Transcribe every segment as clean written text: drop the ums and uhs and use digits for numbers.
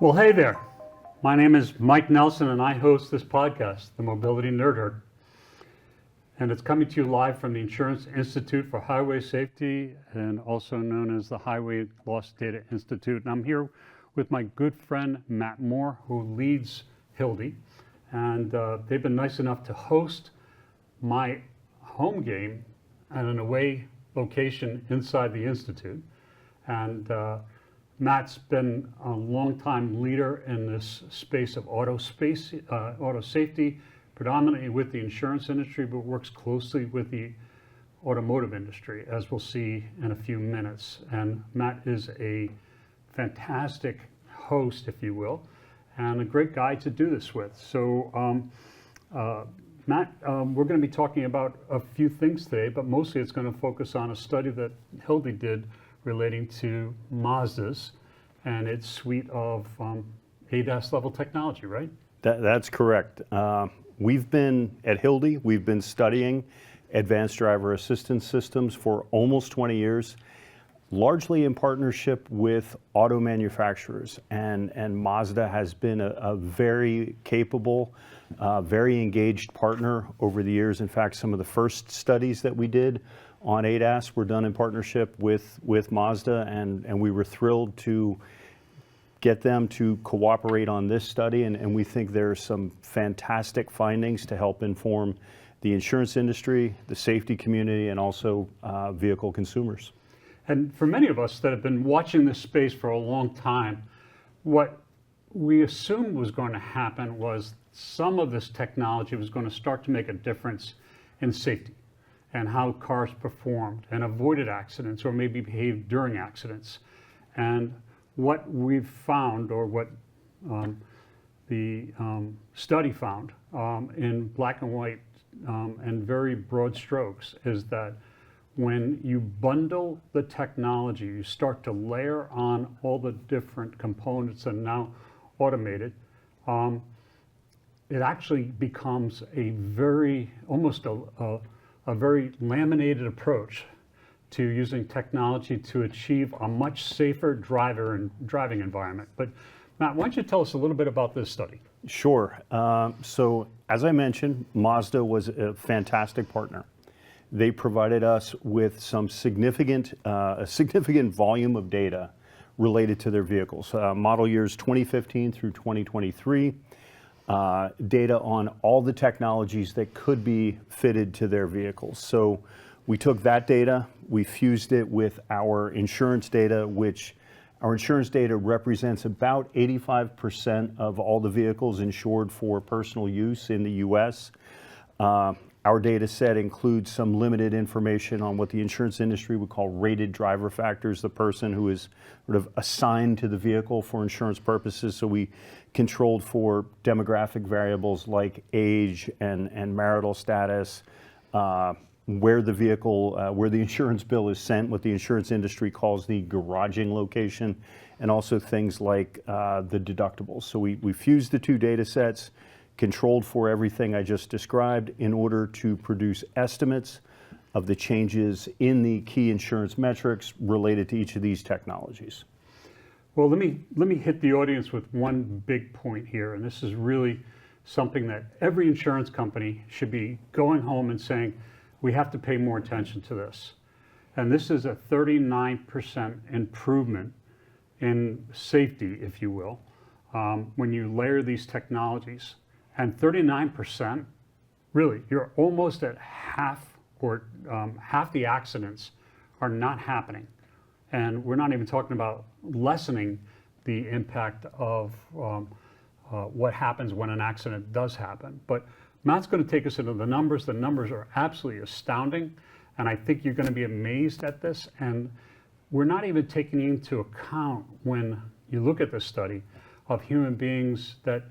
Well, hey there. My name is Mike Nelson, and I host this podcast, The Mobility Nerd Herd. And it's coming to you live from the Insurance Institute for Highway Safety, and also known as the Highway Loss Data Institute. And I'm here with my good friend, Matt Moore, who leads HLDI. And they've been nice enough to host my home game at an away location inside the Institute. And Matt's been a longtime leader in this space of auto safety, predominantly with the insurance industry, but works closely with the automotive industry, as we'll see in a few minutes. And Matt is a fantastic host, if you will, and a great guy to do this with. So Matt, we're going to be talking about a few things today, but mostly it's going to focus on a study that HLDI did relating to Mazdas and its suite of ADAS level technology, right? That's correct. We've been at HLDI, we've been studying advanced driver assistance systems for almost 20 years, largely in partnership with auto manufacturers. And Mazda has been a very capable, very engaged partner over the years. In fact, some of the first studies that we did on ADAS were done in partnership with Mazda, and we were thrilled to get them to cooperate on this study, and we think there's some fantastic findings to help inform the insurance industry, the safety community, and also vehicle consumers. And for many of us that have been watching this space for a long time, what we assumed was going to happen was some of this technology was going to start to make a difference in safety and how cars performed and avoided accidents or maybe behaved during accidents. And what we've found, or what the study found in black and white and very broad strokes, is that when you bundle the technology, you start to layer on all the different components and now automated, it actually becomes a very, almost a very laminated approach to using technology to achieve a much safer driving environment. But Matt, why don't you tell us a little bit about this study? Sure. So as I mentioned, Mazda was a fantastic partner. They provided us with some a significant volume of data related to their vehicles, model years 2015 through 2023, data on all the technologies that could be fitted to their vehicles. So we took that data, we fused it with our insurance data, which our insurance data represents about 85% of all the vehicles insured for personal use in the US. Our data set includes some limited information on what the insurance industry would call rated driver factors, the person who is sort of assigned to the vehicle for insurance purposes. So we controlled for demographic variables like age and marital status, where the vehicle, where the insurance bill is sent, what the insurance industry calls the garaging location, and also things like the deductibles. So we fused the two data sets, controlled for everything I just described in order to produce estimates of the changes in the key insurance metrics related to each of these technologies. Well, let me hit the audience with one big point here, and this is really something that every insurance company should be going home and saying, we have to pay more attention to this. And this is a 39% improvement in safety, if you will, when you layer these technologies. And 39%, really, you're almost at half, or half the accidents are not happening. And we're not even talking about lessening the impact of what happens when an accident does happen. But Matt's going to take us into the numbers. The numbers are absolutely astounding, and I think you're going to be amazed at this. And we're not even taking into account, when you look at this study, of human beings that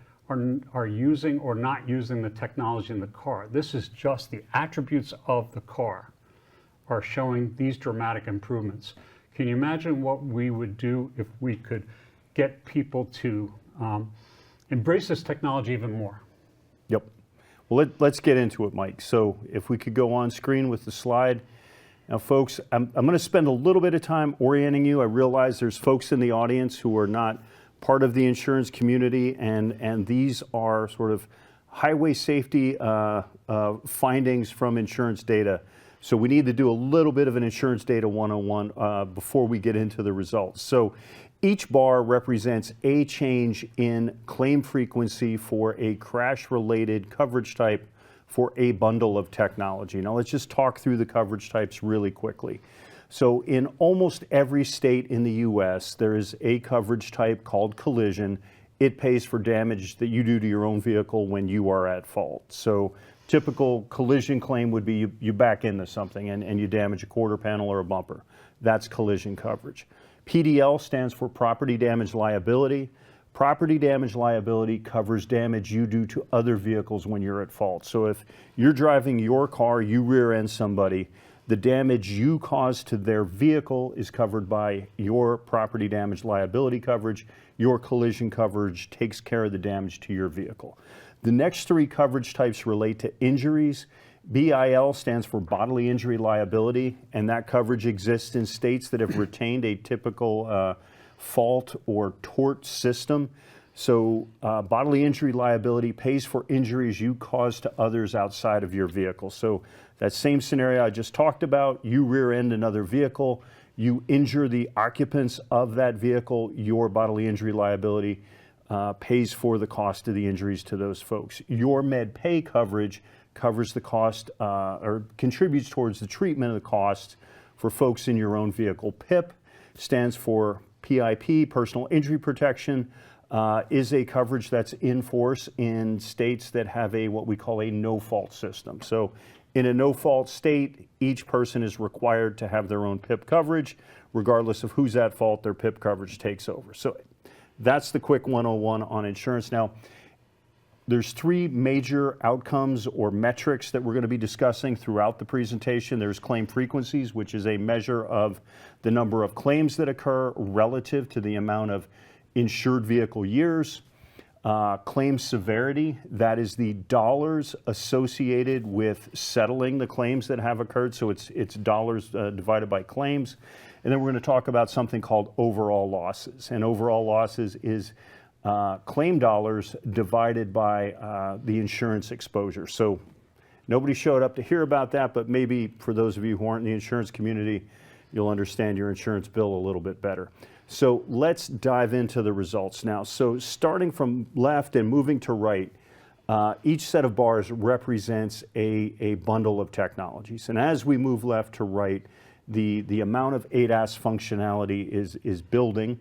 are using or not using the technology in the car. This is just the attributes of the car are showing these dramatic improvements. Can you imagine what we would do if we could get people to embrace this technology even more? Yep. Well, let's get into it, Mike. So if we could go on screen with the slide. Now, folks, I'm going to spend a little bit of time orienting you. I realize there's folks in the audience who are not part of the insurance community, and these are sort of highway safety findings from insurance data. So we need to do a little bit of an insurance data 101 before we get into the results. So each bar represents a change in claim frequency for a crash-related coverage type for a bundle of technology. Now let's just talk through the coverage types really quickly. So in almost every state in the US, there is a coverage type called collision. It pays for damage that you do to your own vehicle when you are at fault. So typical collision claim would be you back into something and you damage a quarter panel or a bumper. That's collision coverage. PDL stands for property damage liability. Property damage liability covers damage you do to other vehicles when you're at fault. So if you're driving your car, you rear end somebody, the damage you cause to their vehicle is covered by your property damage liability coverage. Your collision coverage takes care of the damage to your vehicle. The next three coverage types relate to injuries. BIL stands for bodily injury liability, and that coverage exists in states that have retained a typical fault or tort system. So bodily injury liability pays for injuries you cause to others outside of your vehicle. So that same scenario I just talked about, you rear end another vehicle, you injure the occupants of that vehicle, your bodily injury liability pays for the cost of the injuries to those folks. Your med pay coverage covers the cost or contributes towards the treatment of the costs for folks in your own vehicle. PIP stands for PIP, personal injury protection, is a coverage that's in force in states that have a what we call a no-fault system. So in a no-fault state, each person is required to have their own PIP coverage. Regardless of who's at fault, their PIP coverage takes over. So that's the quick 101 on insurance. Now, there's three major outcomes or metrics that we're going to be discussing throughout the presentation. There's claim frequencies, which is a measure of the number of claims that occur relative to the amount of insured vehicle years. Claim severity, that is the dollars associated with settling the claims that have occurred. So it's dollars divided by claims. And then we're going to talk about something called overall losses. And overall losses is claim dollars divided by the insurance exposure. So nobody showed up to hear about that, but maybe for those of you who aren't in the insurance community, you'll understand your insurance bill a little bit better. So let's dive into the results now. So starting from left and moving to right, each set of bars represents a bundle of technologies. And as we move left to right, the amount of ADAS functionality is building.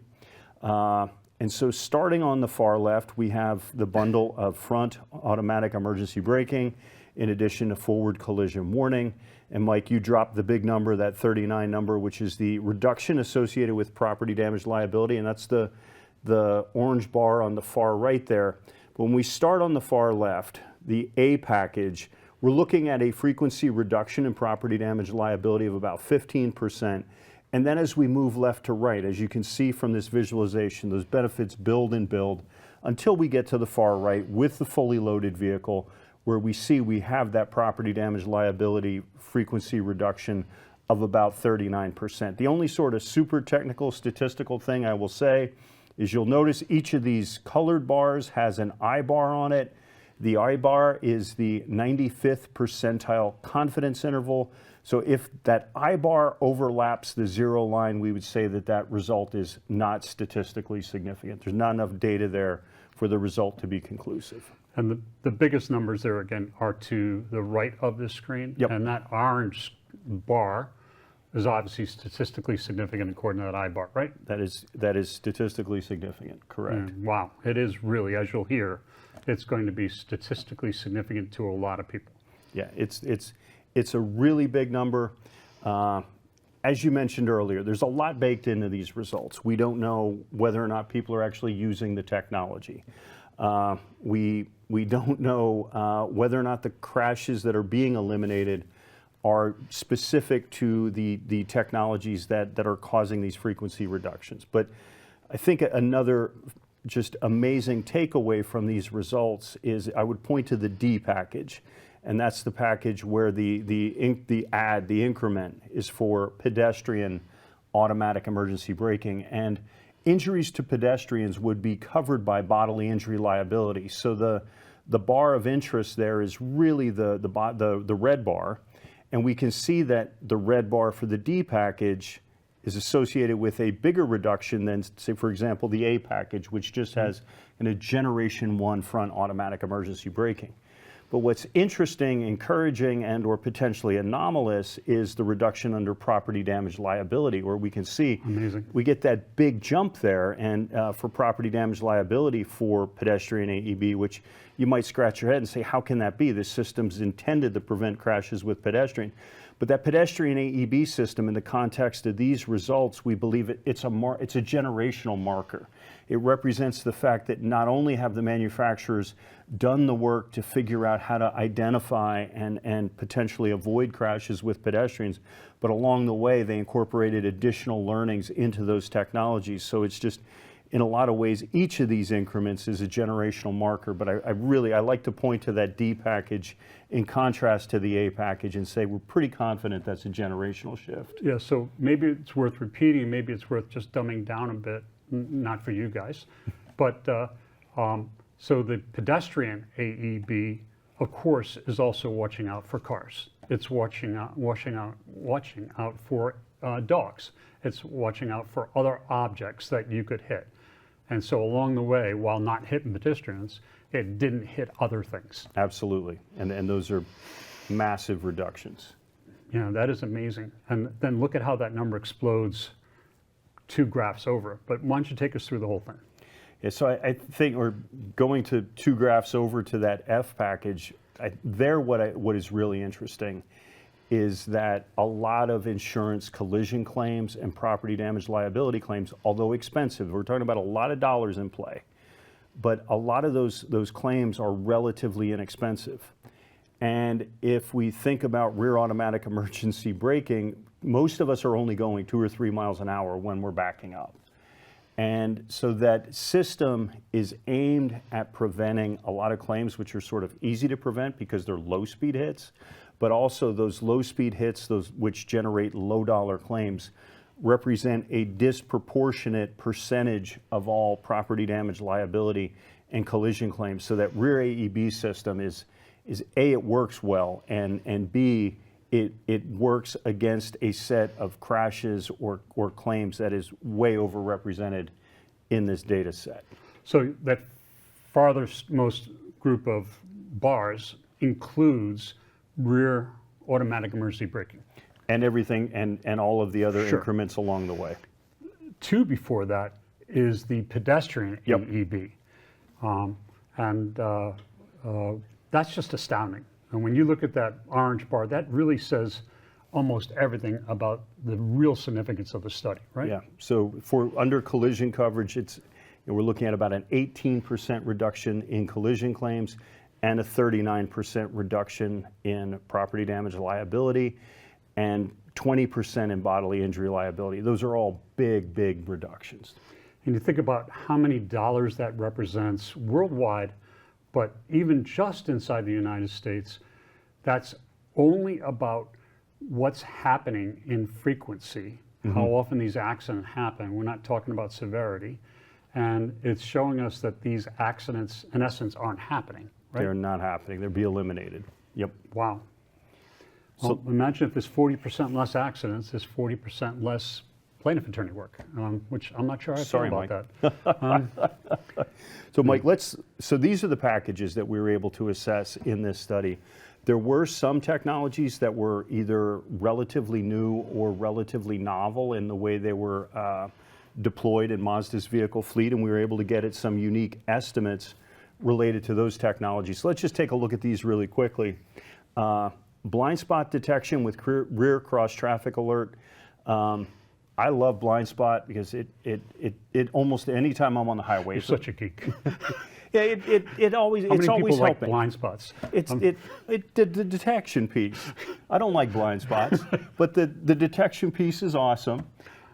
And so starting on the far left, we have the bundle of front automatic emergency braking, in addition to forward collision warning. And Mike, you dropped the big number, that 39 number, which is the reduction associated with property damage liability, and that's the orange bar on the far right there. But when we start on the far left, the A package, we're looking at a frequency reduction in property damage liability of about 15%. And then as we move left to right, as you can see from this visualization, those benefits build and build until we get to the far right with the fully loaded vehicle, where we see we have that property damage liability frequency reduction of about 39%. The only sort of super technical statistical thing I will say is you'll notice each of these colored bars has an I bar on it. The I bar is the 95th percentile confidence interval. So if that I bar overlaps the zero line, we would say that that result is not statistically significant. There's not enough data there for the result to be conclusive. And the biggest numbers there, again, are to the right of the screen. Yep. And that orange bar is obviously statistically significant according to that I bar, right? That is statistically significant, correct. Wow, it is really, as you'll hear, it's going to be statistically significant to a lot of people. Yeah, it's a really big number. As you mentioned earlier, there's a lot baked into these results. We don't know whether or not people are actually using the technology. We don't know whether or not the crashes that are being eliminated are specific to the technologies that are causing these frequency reductions. But I think another just amazing takeaway from these results is I would point to the D package. And that's the package where the increment is for pedestrian automatic emergency braking. And injuries to pedestrians would be covered by bodily injury liability. So the bar of interest there is really the red bar, and we can see that the red bar for the D package is associated with a bigger reduction than, say, for example, the A package, which just has a Generation 1 front automatic emergency braking. But what's interesting, encouraging, and or potentially anomalous is the reduction under property damage liability, where we can see we get that big jump there, and for property damage liability for pedestrian AEB, which you might scratch your head and say, how can that be? This system's intended to prevent crashes with pedestrian. But that pedestrian AEB system, in the context of these results, we believe it's a generational marker. It represents the fact that not only have the manufacturers done the work to figure out how to identify and potentially avoid crashes with pedestrians, but along the way they incorporated additional learnings into those technologies. So it's just, in a lot of ways, each of these increments is a generational marker, but I like to point to that D package in contrast to the A package and say we're pretty confident that's a generational shift. Yeah, so maybe it's worth repeating, maybe it's worth just dumbing down a bit, not for you guys, but so the pedestrian AEB, of course, is also watching out for cars. It's watching out for dogs. It's watching out for other objects that you could hit. And so along the way, while not hitting pedestrians, it didn't hit other things. Absolutely, and those are massive reductions. Yeah, that is amazing. And then look at how that number explodes 2 graphs over. But why don't you take us through the whole thing? Yeah, so I think we're going to 2 graphs over to that F package. What is really interesting is that a lot of insurance collision claims and property damage liability claims, although expensive, we're talking about a lot of dollars in play, but a lot of those claims are relatively inexpensive. And if we think about rear automatic emergency braking, most of us are only going 2 or 3 miles an hour when we're backing up. And so that system is aimed at preventing a lot of claims which are sort of easy to prevent because they're low speed hits, but also those low speed hits, those which generate low dollar claims, represent a disproportionate percentage of all property damage liability and collision claims. So that rear AEB system is A, it works well, and B, it works against a set of crashes or claims that is way overrepresented in this data set. So that farthest most group of bars includes rear automatic emergency braking. And everything, and all of the other increments along the way. 2 before that is the pedestrian AEB. That's just astounding. And when you look at that orange bar, that really says almost everything about the real significance of the study, right? Yeah, so for under collision coverage, we're looking at about an 18% reduction in collision claims and a 39% reduction in property damage liability and 20% in bodily injury liability. Those are all big, big reductions. And you think about how many dollars that represents worldwide, but even just inside the United States, that's only about what's happening in frequency, how often these accidents happen. We're not talking about severity. And it's showing us that these accidents, in essence, aren't happening, right? They're not happening. They'll be eliminated. Yep. Wow. Well, so imagine if there's 40% less accidents, there's 40% less plaintiff attorney work, which I'm not sure I feel about that. So Mike, so these are the packages that we were able to assess in this study. There were some technologies that were either relatively new or relatively novel in the way they were deployed in Mazda's vehicle fleet, and we were able to get at some unique estimates related to those technologies. So let's just take a look at these really quickly. Blind spot detection with rear cross traffic alert. I love blind spot because it almost any time I'm on the highway. You're such a geek. Yeah, it's always How many helping. people like blind spots? It's the detection piece. I don't like blind spots, but the detection piece is awesome.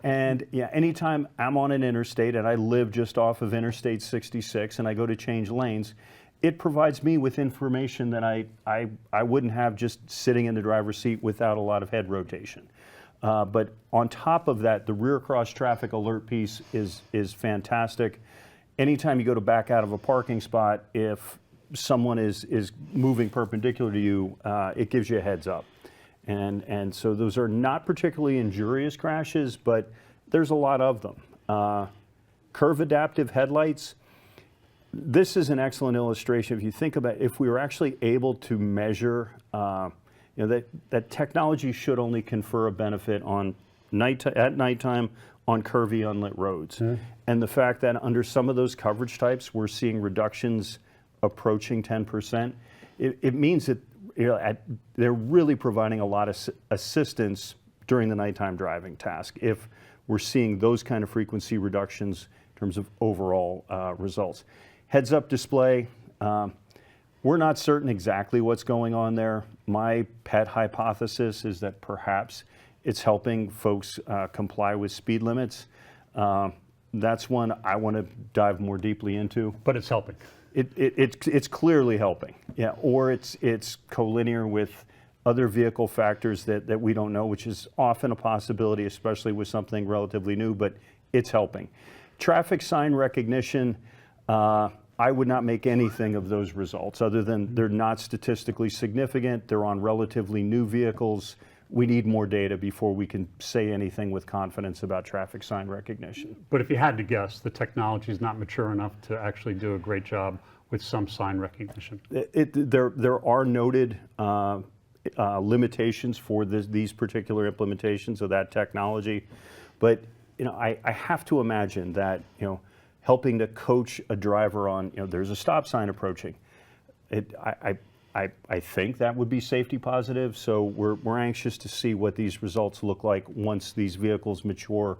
And yeah, anytime I'm on an interstate and I live just off of Interstate 66 and I go to change lanes, it provides me with information that I wouldn't have just sitting in the driver's seat without a lot of head rotation. But on top of that, the rear cross traffic alert piece is fantastic. Anytime you go to back out of a parking spot, if someone is moving perpendicular to you, it gives you a heads up. And so those are not particularly injurious crashes, but there's a lot of them. Curve adaptive headlights. This is an excellent illustration. If you think about if we were actually able to measure, that technology should only confer a benefit on at nighttime on curvy unlit roads. And the fact that under some of those coverage types, we're seeing reductions approaching 10%, it means that they're really providing a lot of assistance during the nighttime driving task if we're seeing those kind of frequency reductions in terms of overall results. Heads-up display, we're not certain exactly what's going on there. My pet hypothesis is that perhaps it's helping folks comply with speed limits. That's one I want to dive more deeply into. But it's helping. It's clearly helping, yeah. Or it's collinear with other vehicle factors that we don't know, which is often a possibility, especially with something relatively new, but it's helping. Traffic sign recognition, I would not make anything of those results other than they're not statistically significant. They're on relatively new vehicles. We need more data before we can say anything with confidence about traffic sign recognition. But if you had to guess, the technology is not mature enough to actually do a great job with some sign recognition. There are noted limitations for these particular implementations of that technology, but I have to imagine that helping to coach a driver on there's a stop sign approaching. I think that would be safety positive, so we're anxious to see what these results look like once these vehicles mature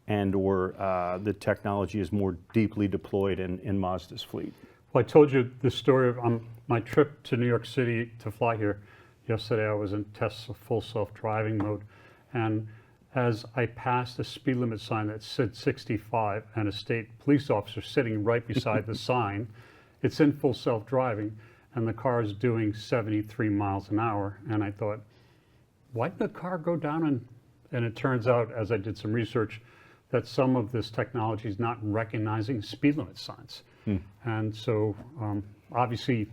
and or the technology is more deeply deployed in Mazda's fleet. Well, I told you the story of my trip to New York City to fly here. Yesterday I was in test full self-driving mode, and as I passed a speed limit sign that said 65 and a state police officer sitting right beside the sign, it's in full self-driving, and the car is doing 73 miles an hour. And I thought, why did the car go down? And it turns out, as I did some research, that some of this technology is not recognizing speed limit signs. And so obviously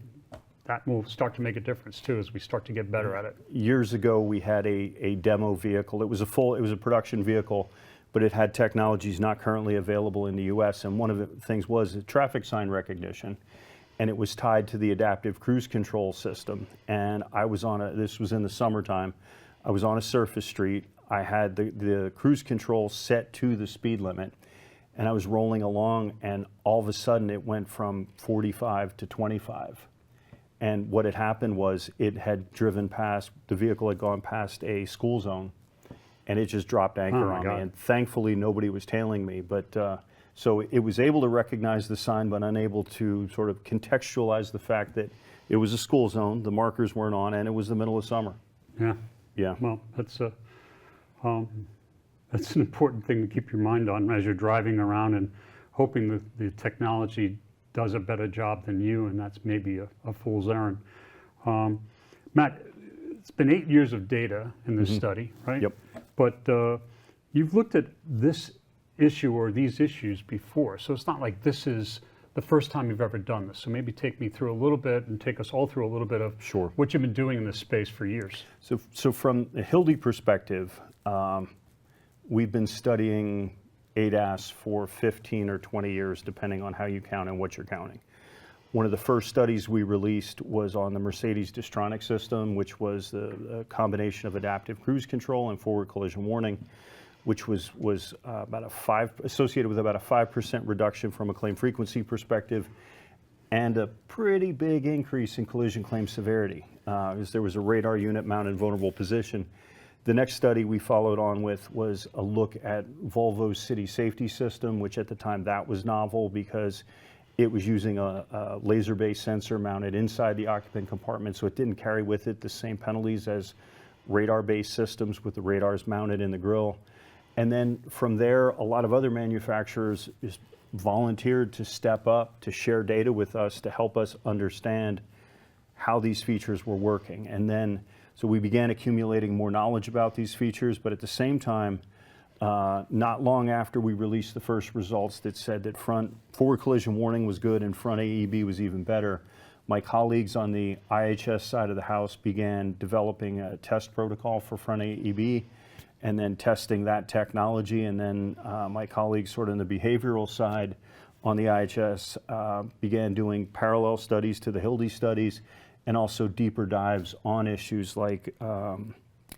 that will start to make a difference too as we start to get better at it. Years ago, we had a demo vehicle. It was a production vehicle, but it had technologies not currently available in the US. And one of the things was traffic sign recognition. And it was tied to the adaptive cruise control system. And I was this was in the summertime, I was on a surface street. I had the cruise control set to the speed limit, and I was rolling along, and all of a sudden it went from 45 to 25. And what had happened was it had driven past, the vehicle had gone past a school zone, and it just dropped anchor on me. And thankfully nobody was tailing me, but so it was able to recognize the sign, but unable to sort of contextualize the fact that it was a school zone, the markers weren't on, and it was the middle of summer. Yeah. Yeah. Well, that's an important thing to keep your mind on as you're driving around and hoping that the technology does a better job than you, and that's maybe a fool's errand. Matt, it's been 8 years of data in this study, right? Yep. But you've looked at this issue or these issues before, so it's not like this is the first time you've ever done this. So maybe take me through a little bit and take us all through a little bit of what you've been doing in this space for years. So from a HLDI perspective, we've been studying ADAS for 15 or 20 years, depending on how you count and what you're counting. One of the first studies we released was on the Mercedes Distronic system, which was the combination of adaptive cruise control and forward collision warning, which was associated with about a 5% reduction from a claim frequency perspective, and a pretty big increase in collision claim severity, as there was a radar unit mounted vulnerable position. The next study we followed on with was a look at Volvo's city safety system, which at the time that was novel because it was using a laser-based sensor mounted inside the occupant compartment, so it didn't carry with it the same penalties as radar-based systems with the radars mounted in the grille. And then from there, a lot of other manufacturers just volunteered to step up, to share data with us, to help us understand how these features were working. And then So we began accumulating more knowledge about these features, but at the same time, not long after we released the first results that said that front forward collision warning was good and front AEB was even better, my colleagues on the IIHS side of the house began developing a test protocol for front AEB and then testing that technology. And then my colleagues sort of on the behavioral side on the IIHS began doing parallel studies to the HLDI studies and also deeper dives on issues like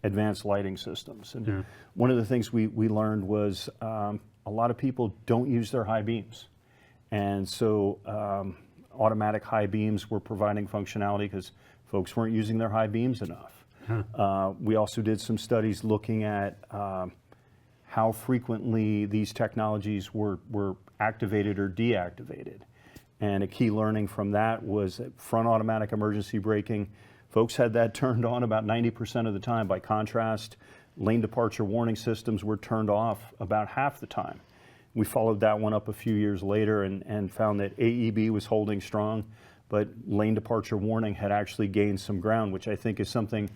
advanced lighting systems. And one of the things we learned was a lot of people don't use their high beams. And so automatic high beams were providing functionality because folks weren't using their high beams enough. We also did some studies looking at how frequently these technologies were activated or deactivated. And a key learning from that was that front automatic emergency braking, folks had that turned on about 90% of the time. By contrast, lane departure warning systems were turned off about half the time. We followed that one up a few years later and found that AEB was holding strong, but lane departure warning had actually gained some ground, which I think is something,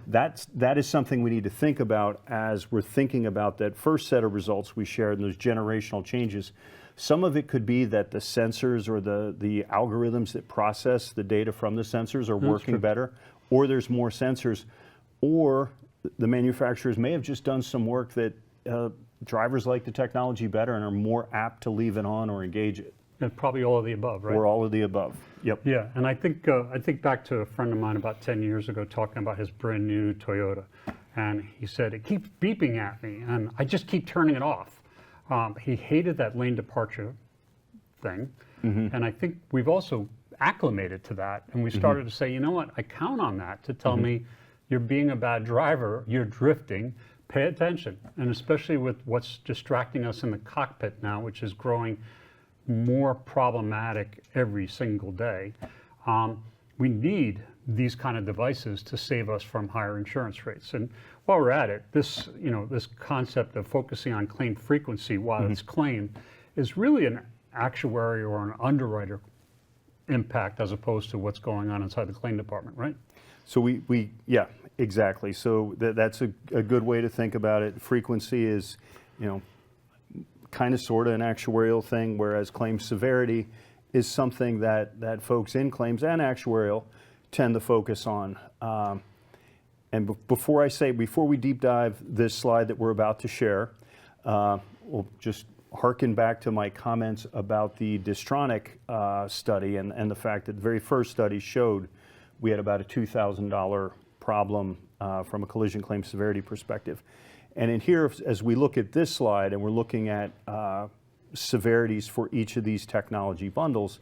that is something we need to think about as we're thinking about that first set of results we shared and those generational changes. Some of it could be that the sensors or the algorithms that process the data from the sensors are working better, or there's more sensors, or the manufacturers may have just done some work that drivers like the technology better and are more apt to leave it on or engage it. And probably all of the above, right? Or all of the above. Yep. Yeah, and I think back to a friend of mine about 10 years ago talking about his brand new Toyota, and he said, it keeps beeping at me, and I just keep turning it off. He hated that lane departure thing, and I think we've also acclimated to that, and we started to say, you know what, I count on that to tell me you're being a bad driver, you're drifting, pay attention, and especially with what's distracting us in the cockpit now, which is growing more problematic every single day. We need these kind of devices to save us from higher insurance rates. And while we're at it, this concept of focusing on claim frequency while it's claimed is really an actuary or an underwriter impact as opposed to what's going on inside the claim department, right? So yeah, exactly. So that's a good way to think about it. Frequency is, kind of sort of an actuarial thing, whereas claim severity is something that folks in claims and actuarial tend to focus on. And before we deep dive this slide that we're about to share, we'll just harken back to my comments about the Distronic study and the fact that the very first study showed we had about a $2,000 problem from a collision claim severity perspective. And in here, as we look at this slide and we're looking at severities for each of these technology bundles,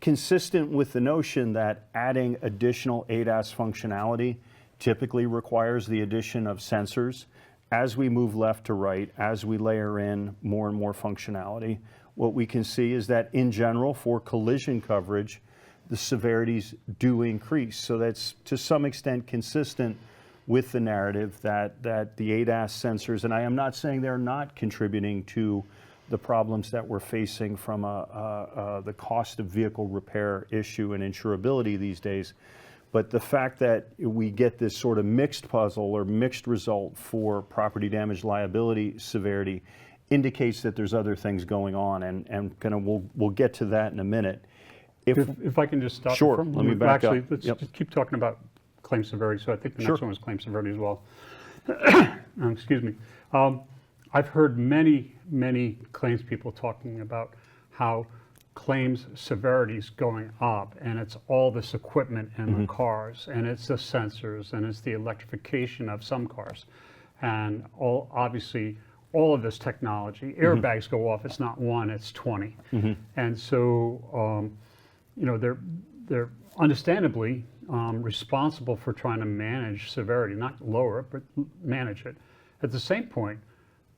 consistent with the notion that adding additional ADAS functionality typically requires the addition of sensors. As we move left to right, as we layer in more and more functionality, what we can see is that in general, for collision coverage, the severities do increase. So that's to some extent consistent with the narrative that the ADAS sensors, and I am not saying they're not contributing to the problems that we're facing from the cost of vehicle repair issue and insurability these days, but the fact that we get this sort of mixed puzzle or mixed result for property damage liability severity indicates that there's other things going on, and kind of we'll get to that in a minute. If I can just stop. Sure, let me back up. Let's just keep talking about claim severity. So I think the next one was claim severity as well. Excuse me. I've heard many claims people talking about how claims severity is going up, and it's all this equipment in the cars, and it's the sensors, and it's the electrification of some cars, and obviously all of this technology. Airbags go off, it's not one, it's 20. And so they're understandably responsible for trying to manage severity, not lower it, but manage it. At the same point,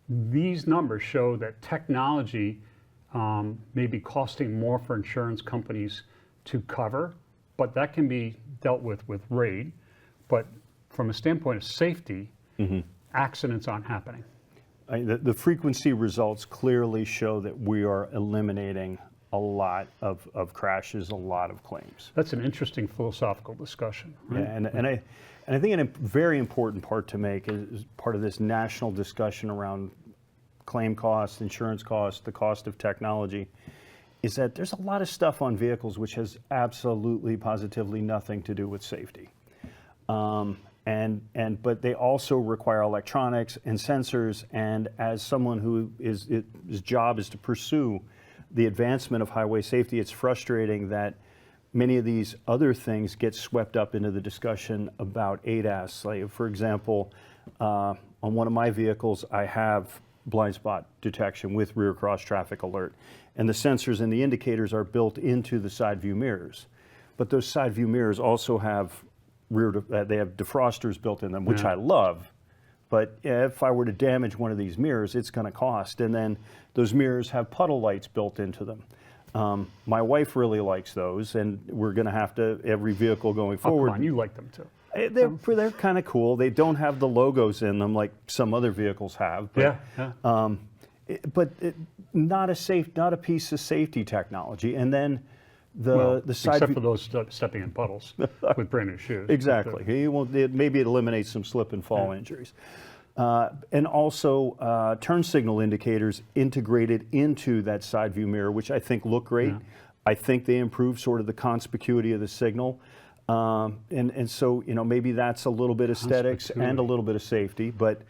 these numbers show that technology may be costing more for insurance companies to cover, but that can be dealt with RAID. But from a standpoint of safety, accidents aren't happening. The frequency results clearly show that we are eliminating a lot of crashes, a lot of claims. That's an interesting philosophical discussion, right? Yeah, and I think a very important part to make is part of this national discussion around claim costs, insurance costs, the cost of technology, is that there's a lot of stuff on vehicles which has absolutely, positively nothing to do with safety. But they also require electronics and sensors, and as someone who his job is to pursue the advancement of highway safety, it's frustrating that many of these other things get swept up into the discussion about ADAS. Like, for example, on one of my vehicles, I have blind spot detection with rear cross traffic alert, and the sensors and the indicators are built into the side view mirrors. But those side view mirrors also have they have defrosters built in them, which I love. But if I were to damage one of these mirrors, it's going to cost. And then those mirrors have puddle lights built into them. My wife really likes those, and we're going to have to, every vehicle going forward. Come on, you like them too. They're kind of cool. They don't have the logos in them like some other vehicles have. But, not a piece of safety technology. And then the side except for those stepping in puddles with brand new shoes. Exactly. Maybe it eliminates some slip and fall injuries. And also turn signal indicators integrated into that side view mirror, which I think look great. Yeah. I think they improve sort of the conspicuity of the signal. And so, maybe that's a little bit aesthetics and a little bit of safety, but,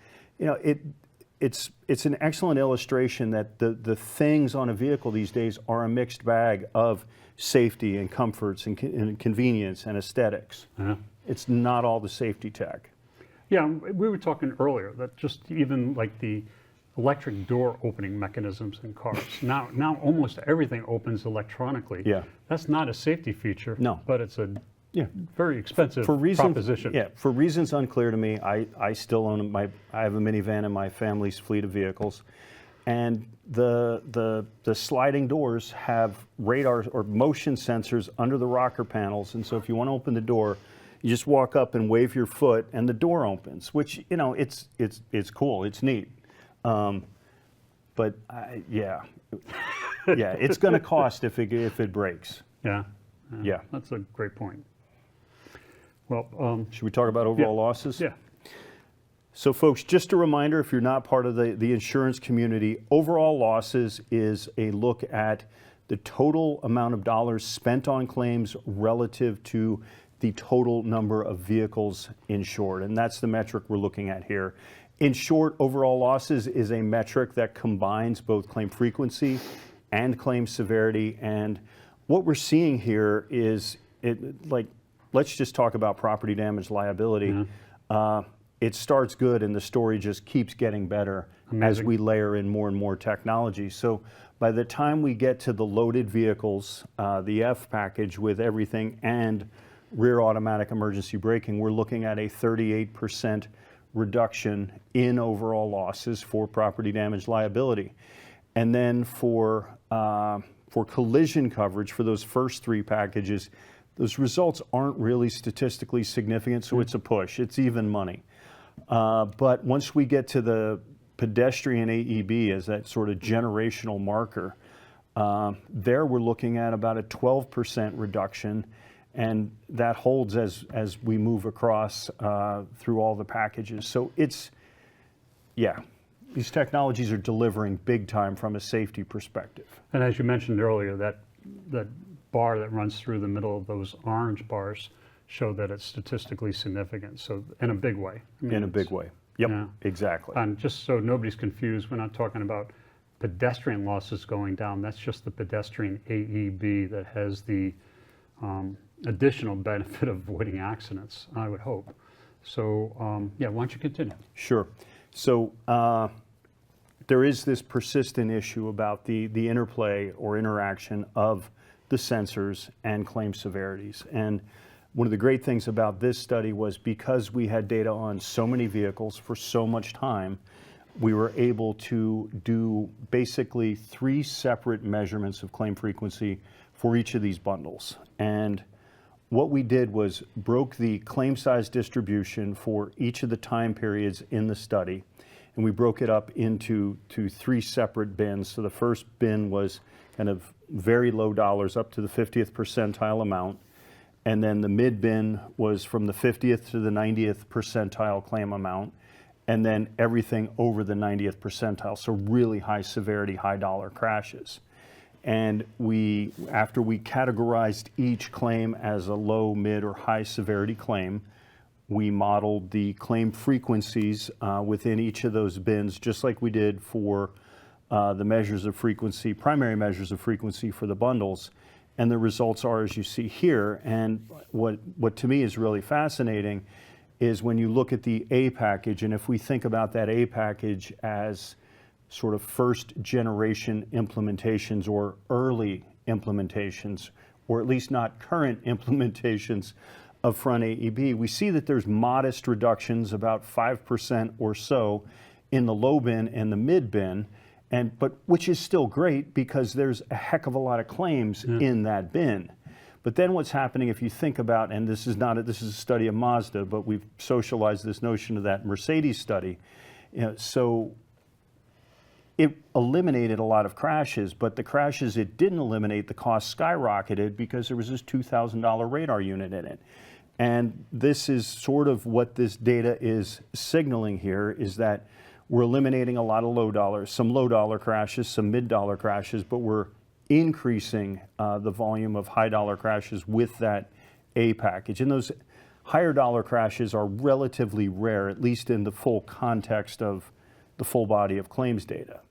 it's an excellent illustration that the things on a vehicle these days are a mixed bag of safety and comforts and convenience and aesthetics. It's not all the safety tech. Yeah, we were talking earlier that just even like the electric door opening mechanisms in cars. Now almost everything opens electronically. Yeah. That's not a safety feature. No. But it's a very expensive proposition. Yeah, for reasons unclear to me, I still own I have a minivan in my family's fleet of vehicles, and the sliding doors have radar or motion sensors under the rocker panels, and so if you want to open the door, you just walk up and wave your foot, and the door opens. Which it's cool, it's neat, but it's going to cost if it breaks. Yeah. Yeah, that's a great point. Well, should we talk about overall losses? Yeah. So folks, just a reminder, if you're not part of the insurance community, overall losses is a look at the total amount of dollars spent on claims relative to the total number of vehicles insured. And that's the metric we're looking at here. In short, overall losses is a metric that combines both claim frequency and claim severity. And what we're seeing here is, let's just talk about property damage liability. It starts good and the story just keeps getting better as we layer in more and more technology. So by the time we get to the loaded vehicles, the F package with everything and rear automatic emergency braking, we're looking at a 38% reduction in overall losses for property damage liability. And then for collision coverage for those first three packages, those results aren't really statistically significant, so it's a push. It's even money. But once we get to the pedestrian AEB as that sort of generational marker, there we're looking at about a 12% reduction, and that holds as we move across through all the packages. So these technologies are delivering big time from a safety perspective. And as you mentioned earlier, that bar that runs through the middle of those orange bars show that it's statistically significant. So in a big way. In a big way. Yep, exactly. And just so nobody's confused, we're not talking about pedestrian losses going down. That's just the pedestrian AEB that has the additional benefit of avoiding accidents, I would hope. So why don't you continue? Sure. So there is this persistent issue about the interplay or interaction of the sensors and claim severities. And one of the great things about this study was because we had data on so many vehicles for so much time, we were able to do basically 3 separate measurements of claim frequency for each of these bundles. And what we did was broke the claim size distribution for each of the time periods in the study and we broke it up into three separate bins. So the first bin was kind of very low dollars up to the 50th percentile amount. And then the mid bin was from the 50th to the 90th percentile claim amount. And then everything over the 90th percentile. So really high severity, high dollar crashes. And after we categorized each claim as a low, mid, or high severity claim, we modeled the claim frequencies within each of those bins, just like we did for the measures of frequency, primary measures of frequency for the bundles. And the results are as you see here. And what to me is really fascinating is when you look at the A package, and if we think about that A package as sort of first generation implementations or early implementations, or at least not current implementations of front AEB, we see that there's modest reductions, about 5% or so in the low bin and the mid bin, but which is still great because there's a heck of a lot of claims in that bin. But then what's happening if you think about, and this is a study of Mazda, but we've socialized this notion of that Mercedes study. So it eliminated a lot of crashes, but the crashes it didn't eliminate, the cost skyrocketed because there was this $2,000 radar unit in it. And this is sort of what this data is signaling here, is that we're eliminating a lot of some low dollar crashes, some mid dollar crashes, but we're increasing the volume of high dollar crashes with that A package. And those higher dollar crashes are relatively rare, at least in the full context of the full body of claims data.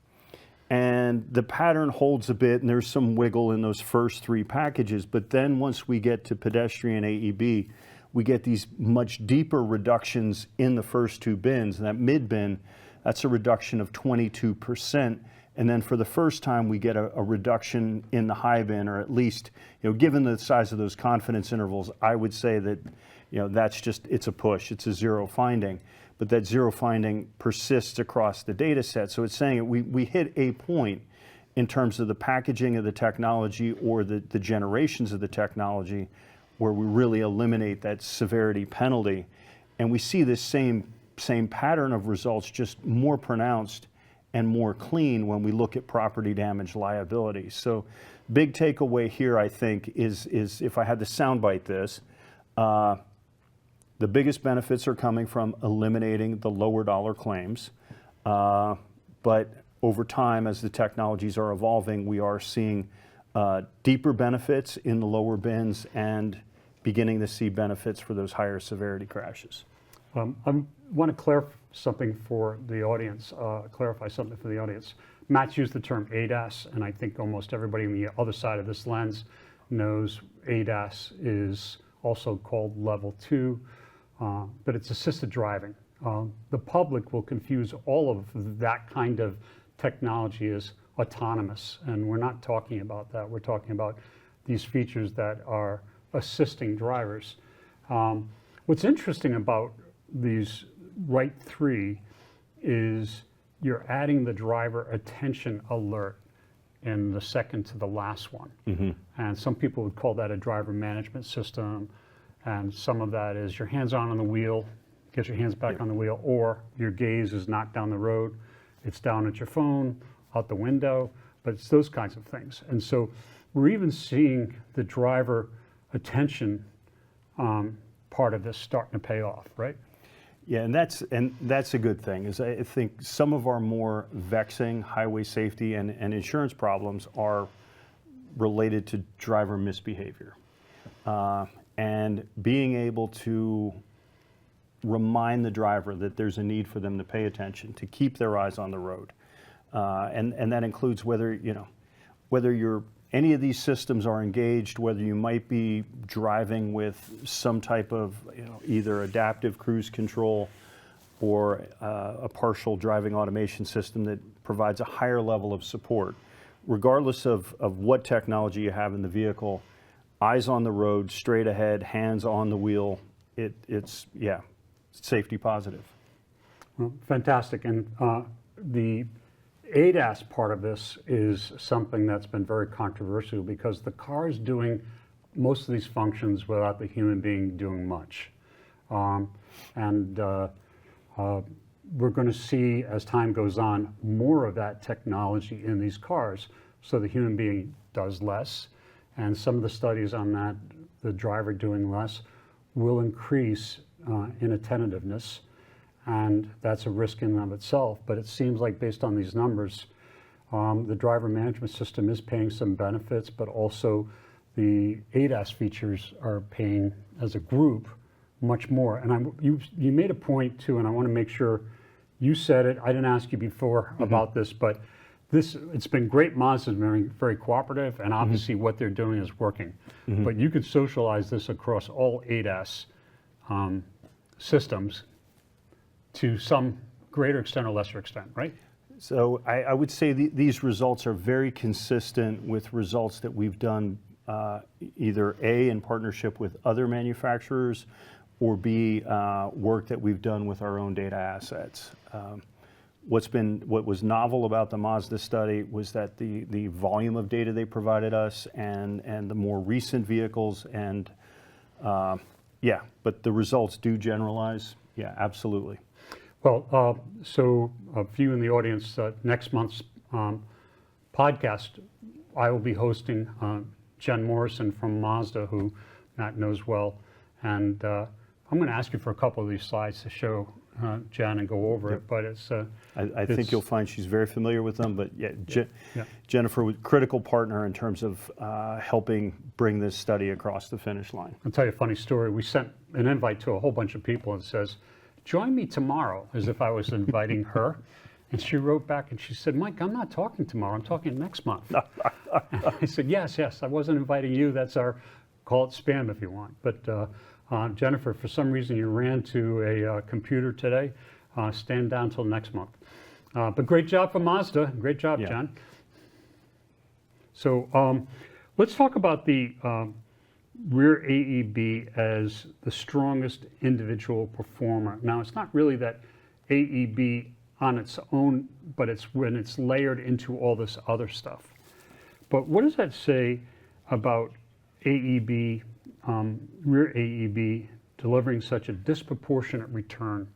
And the pattern holds a bit, and there's some wiggle in those first three packages, but then once we get to pedestrian AEB, we get these much deeper reductions in the first two bins. And that mid bin, that's a reduction of 22%. And then for the first time, we get a reduction in the high bin, or at least, given the size of those confidence intervals, I would say that, that's just, it's a push, it's a zero finding. But that zero finding persists across the data set. So it's saying we hit a point in terms of the packaging of the technology or the generations of the technology where we really eliminate that severity penalty. And we see this same pattern of results, just more pronounced and more clean when we look at property damage liability. So big takeaway here, I think, is if I had to soundbite this, the biggest benefits are coming from eliminating the lower dollar claims. But over time, as the technologies are evolving, we are seeing deeper benefits in the lower bins and beginning to see benefits for those higher severity crashes. I want to clarify something for the audience. Matt's used the term ADAS, and I think almost everybody on the other side of this lens knows ADAS is also called level 2, but it's assisted driving. The public will confuse all of that kind of technology as autonomous, and we're not talking about that. We're talking about these features that are assisting drivers. What's interesting about these right three is you're adding the driver attention alert in the second to the last one. Mm-hmm. And some people would call that a driver management system. And some of that is your hands on the wheel, get your hands back on the wheel, or your gaze is not down the road, it's down at your phone, out the window, but it's those kinds of things. And so we're even seeing the driver attention part of this starting to pay off, right? Yeah, and that's a good thing. Is I think some of our more vexing highway safety and insurance problems are related to driver misbehavior, and being able to remind the driver that there's a need for them to pay attention, to keep their eyes on the road, and that includes whether any of these systems are engaged, whether you might be driving with some type of either adaptive cruise control or a partial driving automation system that provides a higher level of support. Regardless of what technology you have in the vehicle, eyes on the road, straight ahead, hands on the wheel, it's safety positive. Well, fantastic. And the ADAS part of this is something that's been very controversial because the car is doing most of these functions without the human being doing much. we're going to see, as time goes on, more of that technology in these cars. So the human being does less. And some of the studies on that, the driver doing less, will increase inattentiveness. And that's a risk in and of itself. But it seems like based on these numbers, the driver management system is paying some benefits, but also the ADAS features are paying, as a group, much more. And you made a point too, and I want to make sure you said it. I didn't ask you before about this, but it's been great. Mazda's been very, very cooperative, and obviously what they're doing is working. But you could socialize this across all ADAS systems to some greater extent or lesser extent, right? So I would say these results are very consistent with results that we've done either A, in partnership with other manufacturers, or B, work that we've done with our own data assets. What was novel about the Mazda study was that the volume of data they provided us and the more recent vehicles and but the results do generalize. Yeah, absolutely. Well, so a few in the audience, next month's podcast, I will be hosting Jen Morrison from Mazda, who Matt knows well. And I'm going to ask you for a couple of these slides to show Jen and go over it. But it's I think you'll find she's very familiar with them. But Jennifer, critical partner in terms of helping bring this study across the finish line. I'll tell you a funny story. We sent an invite to a whole bunch of people and says, join me tomorrow, as if I was inviting her. And she wrote back and she said, Mike, I'm not talking tomorrow, I'm talking next month. And I said, yes, I wasn't inviting you. That's call it spam if you want. But Jennifer, for some reason you ran to a computer today. Stand down till next month. But great job for Mazda. Great job, Jen. So let's talk about the rear AEB as the strongest individual performer. Now, it's not really that AEB on its own, but it's when it's layered into all this other stuff. But what does that say about AEB, rear AEB, delivering such a disproportionate return?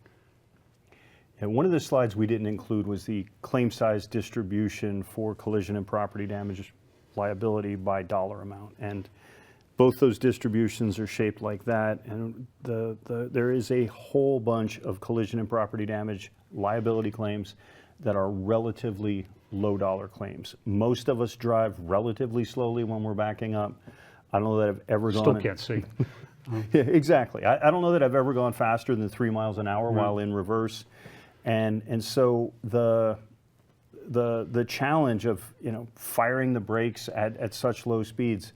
And one of the slides we didn't include was the claim size distribution for collision and property damage liability by dollar amount. And both those distributions are shaped like that, and there is a whole bunch of collision and property damage liability claims that are relatively low dollar claims. Most of us drive relatively slowly when we're backing up. I don't know that I've ever gone... Still can't see. Yeah, exactly. I don't know that I've ever gone faster than 3 miles an hour while in reverse. And so the challenge of firing the brakes at such low speeds,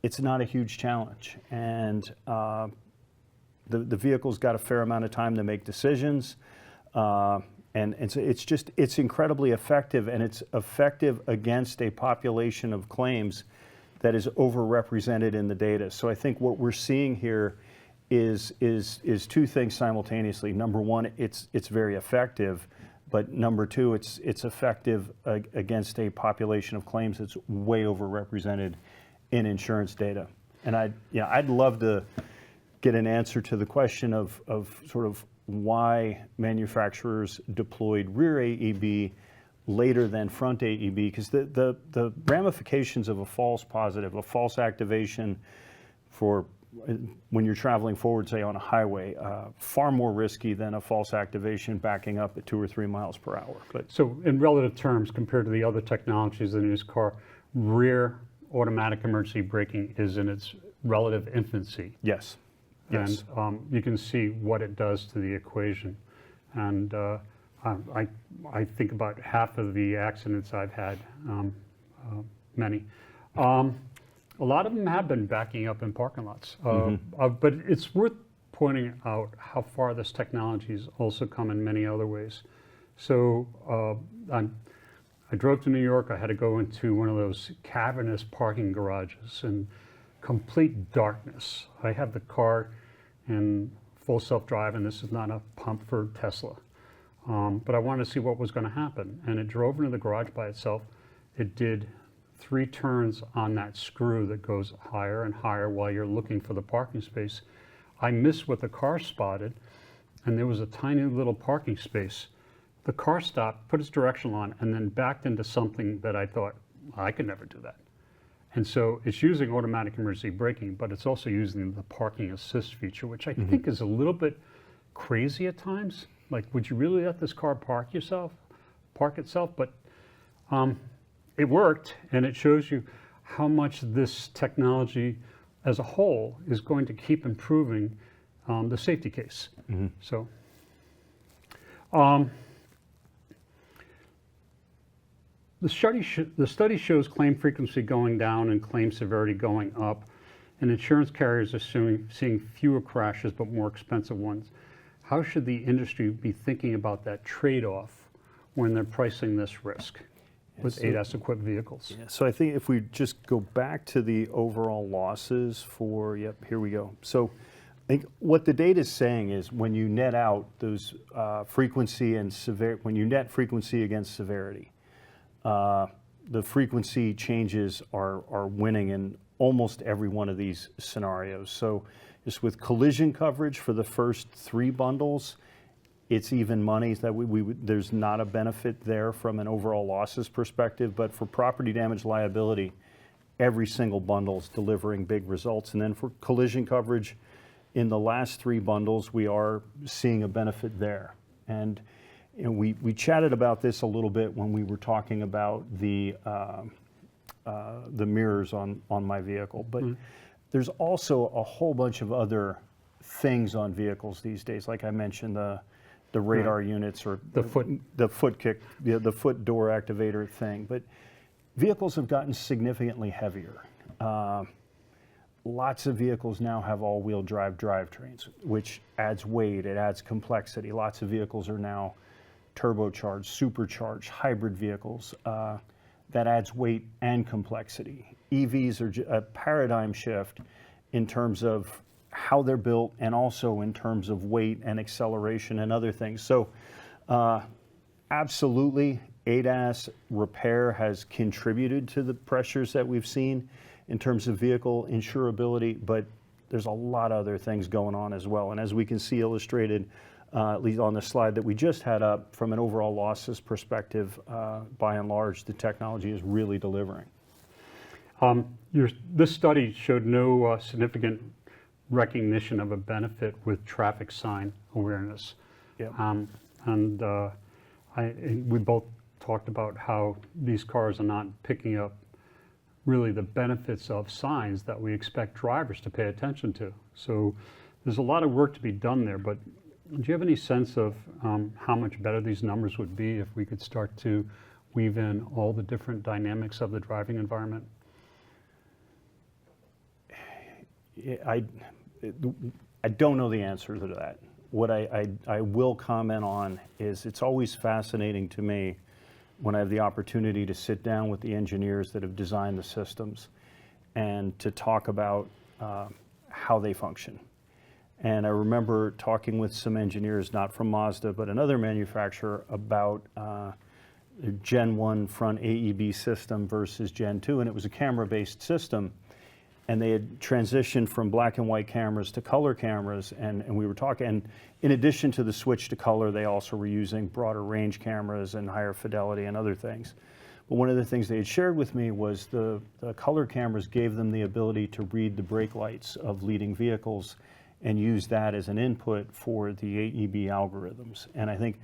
it's not a huge challenge, and the vehicle's got a fair amount of time to make decisions, and so it's incredibly effective, and it's effective against a population of claims that is overrepresented in the data. So I think what we're seeing here is two things simultaneously. Number one, it's very effective, but number two, it's effective against a population of claims that's way overrepresented in insurance data. And I'd love to get an answer to the question of sort of why manufacturers deployed rear AEB later than front AEB, because the ramifications of a false positive, a false activation for when you're traveling forward, say on a highway, far more risky than a false activation backing up at 2 or 3 miles per hour. But so in relative terms, compared to the other technologies in this car, rear automatic emergency braking is in its relative infancy. Yes. Yes. And you can see what it does to the equation. And I think about half of the accidents I've had, many. A lot of them have been backing up in parking lots. But it's worth pointing out how far this technology has also come in many other ways. So I drove to New York. I had to go into one of those cavernous parking garages in complete darkness. I have the car in full self-drive, and this is not a pump for Tesla. But I wanted to see what was going to happen. And it drove into the garage by itself. It did 3 turns on that screw that goes higher and higher while you're looking for the parking space. I missed what the car spotted, and there was a tiny little parking space the car stopped, put its directional on, and then backed into something that I thought, I could never do that. And so it's using automatic emergency braking, but it's also using the parking assist feature, which I think is a little bit crazy at times. Like, would you really let this car park itself? But it worked, and it shows you how much this technology as a whole is going to keep improving the safety case. So, the study shows claim frequency going down and claim severity going up, and insurance carriers are seeing fewer crashes but more expensive ones. How should the industry be thinking about that trade-off when they're pricing this risk with ADAS-equipped vehicles? Yeah, so I think if we just go back to the overall losses for, here we go. So I think what the data is saying is when you net out those frequency and severity, when you net frequency against severity, the frequency changes are winning in almost every one of these scenarios. So just with collision coverage for the first 3 bundles, it's even money that there's not a benefit there from an overall losses perspective, but for property damage liability, every single bundle is delivering big results. And then for collision coverage, in the last 3 bundles, we are seeing a benefit there. And you know, we chatted about this a little bit when we were talking about the mirrors on my vehicle, but there's also a whole bunch of other things on vehicles these days. Like I mentioned, the radar units or the foot kick, the foot door activator thing. But vehicles have gotten significantly heavier. Lots of vehicles now have all-wheel drive drivetrains, which adds weight, it adds complexity. Lots of vehicles are now turbocharged, supercharged, hybrid vehicles. That adds weight and complexity. EVs are a paradigm shift in terms of how they're built and also in terms of weight and acceleration and other things. So absolutely, ADAS repair has contributed to the pressures that we've seen in terms of vehicle insurability, but there's a lot of other things going on as well. And as we can see illustrated, at least on the slide that we just had up, from an overall losses perspective, by and large, the technology is really delivering. This study showed no significant recognition of a benefit with traffic sign awareness. Yep. We both talked about how these cars are not picking up really the benefits of signs that we expect drivers to pay attention to. So there's a lot of work to be done there, but do you have any sense of how much better these numbers would be if we could start to weave in all the different dynamics of the driving environment? I don't know the answer to that. What I will comment on is it's always fascinating to me when I have the opportunity to sit down with the engineers that have designed the systems and to talk about how they function. And I remember talking with some engineers, not from Mazda, but another manufacturer, about Gen 1 front AEB system versus Gen 2, and it was a camera-based system. And they had transitioned from black and white cameras to color cameras, and we were talking, and in addition to the switch to color, they also were using broader range cameras and higher fidelity and other things. But one of the things they had shared with me was the color cameras gave them the ability to read the brake lights of leading vehicles and use that as an input for the AEB algorithms. And I think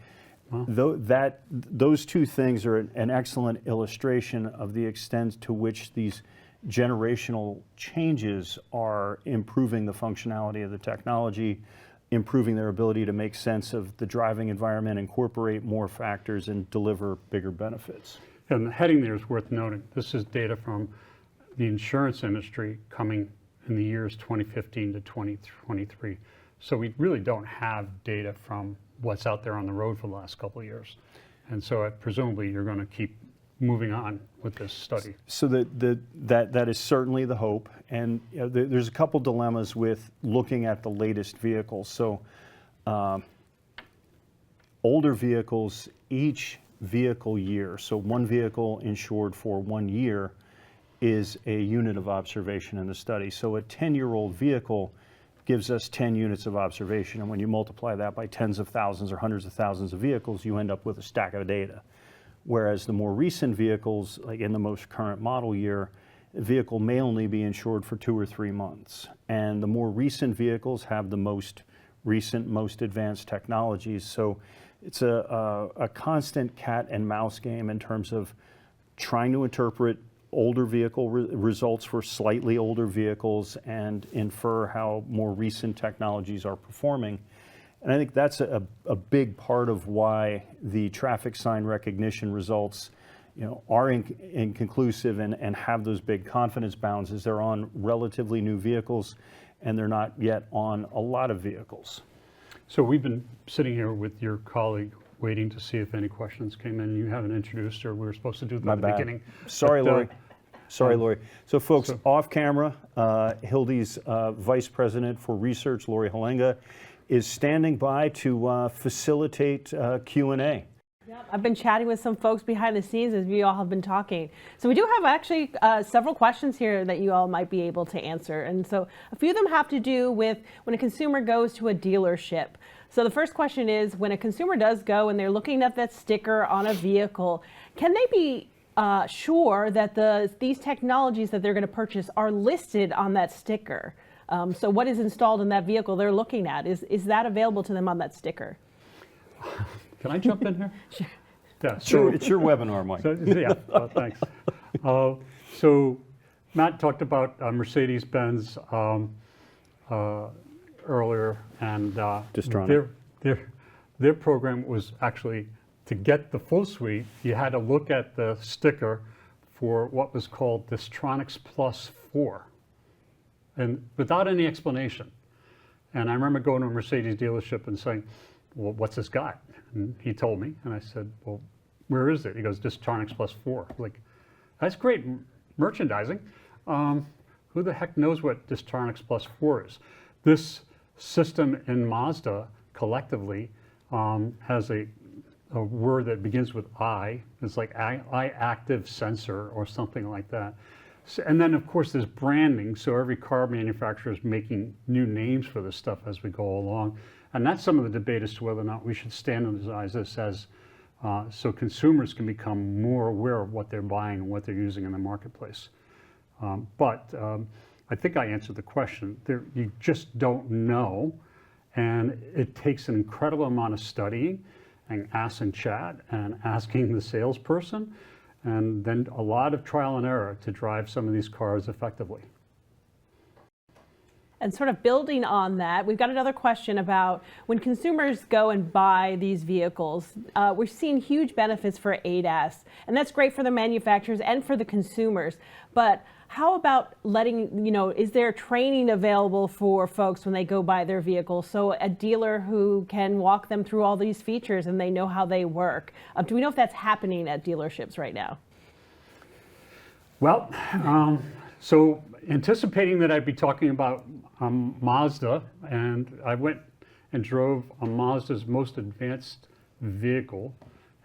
those two things are an excellent illustration of the extent to which these generational changes are improving the functionality of the technology, improving their ability to make sense of the driving environment, incorporate more factors, and deliver bigger benefits. And the heading there is worth noting. This is data from the insurance industry coming in the years 2015 to 2023. So we really don't have data from what's out there on the road for the last couple of years. And so presumably you're going to keep moving on with this study. So that is certainly the hope, and you know, there's a couple dilemmas with looking at the latest vehicles. So older vehicles, each vehicle year, so one vehicle insured for 1 year is a unit of observation in the study. So a 10-year-old vehicle gives us 10 units of observation. And when you multiply that by tens of thousands or hundreds of thousands of vehicles, you end up with a stack of data. Whereas the more recent vehicles, like in the most current model year, a vehicle may only be insured for 2 or 3 months. And the more recent vehicles have the most recent, most advanced technologies. So it's a constant cat and mouse game in terms of trying to interpret older vehicle results for slightly older vehicles and infer how more recent technologies are performing. And I think that's a big part of why the traffic sign recognition results, are inconclusive and have those big confidence bounds, is they're on relatively new vehicles and they're not yet on a lot of vehicles. So we've been sitting here with your colleague waiting to see if any questions came in. You haven't introduced her. We were supposed to do that at the beginning. Sorry, Lori. Sorry, Lori. So folks, off camera, Hildy's Vice President for Research, Lori Halenga, is standing by to facilitate Q&A. Yep. I've been chatting with some folks behind the scenes as we all have been talking. So we do have actually several questions here that you all might be able to answer. And so a few of them have to do with when a consumer goes to a dealership. So the first question is, when a consumer does go and they're looking at that sticker on a vehicle, can they be sure that these technologies that they're going to purchase are listed on that sticker? So what is installed in that vehicle they're looking at? Is that available to them on that sticker? Can I jump in here? Sure. Yeah, Sure, it's your webinar, Mike. Thanks. So Matt talked about Mercedes-Benz earlier, and their program was actually to get the full suite. You had to look at the sticker for what was called Distronics Plus 4, and without any explanation. And I remember going to a Mercedes dealership and saying, well, what's this got? And he told me, and I said, well, where is it? He goes, Distronics Plus 4. Like, that's great merchandising. Who the heck knows what Distronics Plus 4 is? This system in Mazda collectively has a word that begins with I. It's like i-Activsense or something like that. So, and then, of course, there's branding. So every car manufacturer is making new names for this stuff as we go along. And that's some of the debate as to whether or not we should standardize this as so consumers can become more aware of what they're buying and what they're using in the marketplace. But I think I answered the question. You just don't know. And it takes an incredible amount of studying and ask and chat and asking the salesperson, and then a lot of trial and error to drive some of these cars effectively. And sort of building on that, we've got another question about when consumers go and buy these vehicles, we're seeing huge benefits for ADAS, and that's great for the manufacturers and for the consumers. But how about letting, is there training available for folks when they go buy their vehicles? So a dealer who can walk them through all these features and they know how they work. Do we know if that's happening at dealerships right now? Well, so anticipating that I'd be talking about Mazda, and I went and drove a Mazda's most advanced vehicle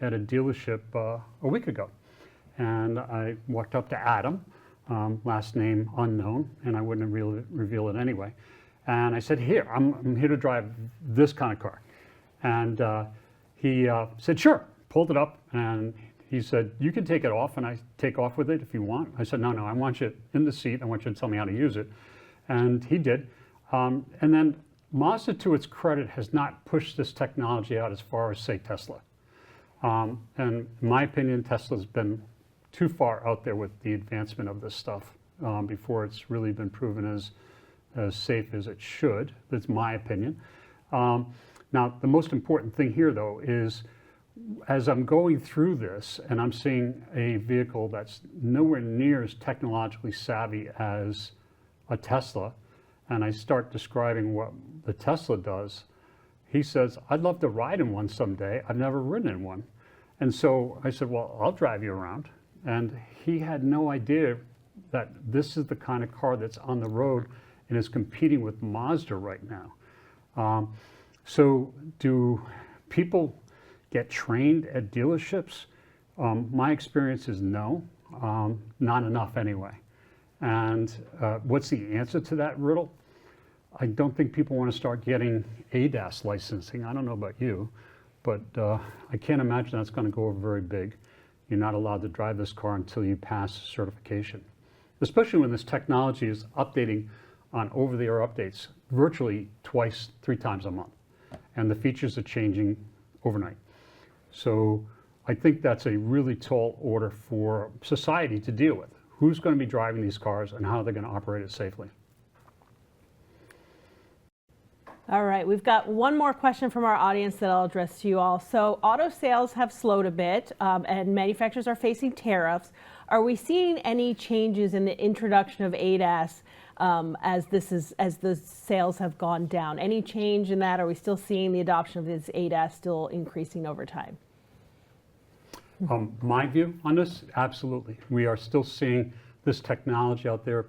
at a dealership a week ago. And I walked up to Adam, last name unknown, and I wouldn't reveal it anyway. And I said, here, I'm here to drive this kind of car. And he said, sure, pulled it up, and he said, you can take it off, and I take off with it if you want. I said, no, I want you in the seat. I want you to tell me how to use it. And he did. And then Mazda, to its credit, has not pushed this technology out as far as, say, Tesla. And in my opinion, Tesla's been too far out there with the advancement of this stuff before it's really been proven as safe as it should. That's my opinion. Now, the most important thing here, though, is as I'm going through this and I'm seeing a vehicle that's nowhere near as technologically savvy as a Tesla, and I start describing what the Tesla does, he says, I'd love to ride in one someday. I've never ridden in one. And so I said, well, I'll drive you around. And he had no idea that this is the kind of car that's on the road and is competing with Mazda right now. So do people get trained at dealerships? My experience is no, not enough anyway. And what's the answer to that riddle? I don't think people want to start getting ADAS licensing. I don't know about you, but I can't imagine that's going to go over very big. You're not allowed to drive this car until you pass certification, especially when this technology is updating on over-the-air updates virtually twice, 3 times a month. And the features are changing overnight. So I think that's a really tall order for society to deal with. Who's going to be driving these cars and how they're going to operate it safely? All right, we've got one more question from our audience that I'll address to you all. So auto sales have slowed a bit and manufacturers are facing tariffs. Are we seeing any changes in the introduction of ADAS as the sales have gone down? Any change in that? Are we still seeing the adoption of this ADAS still increasing over time? My view on this, absolutely. We are still seeing this technology out there.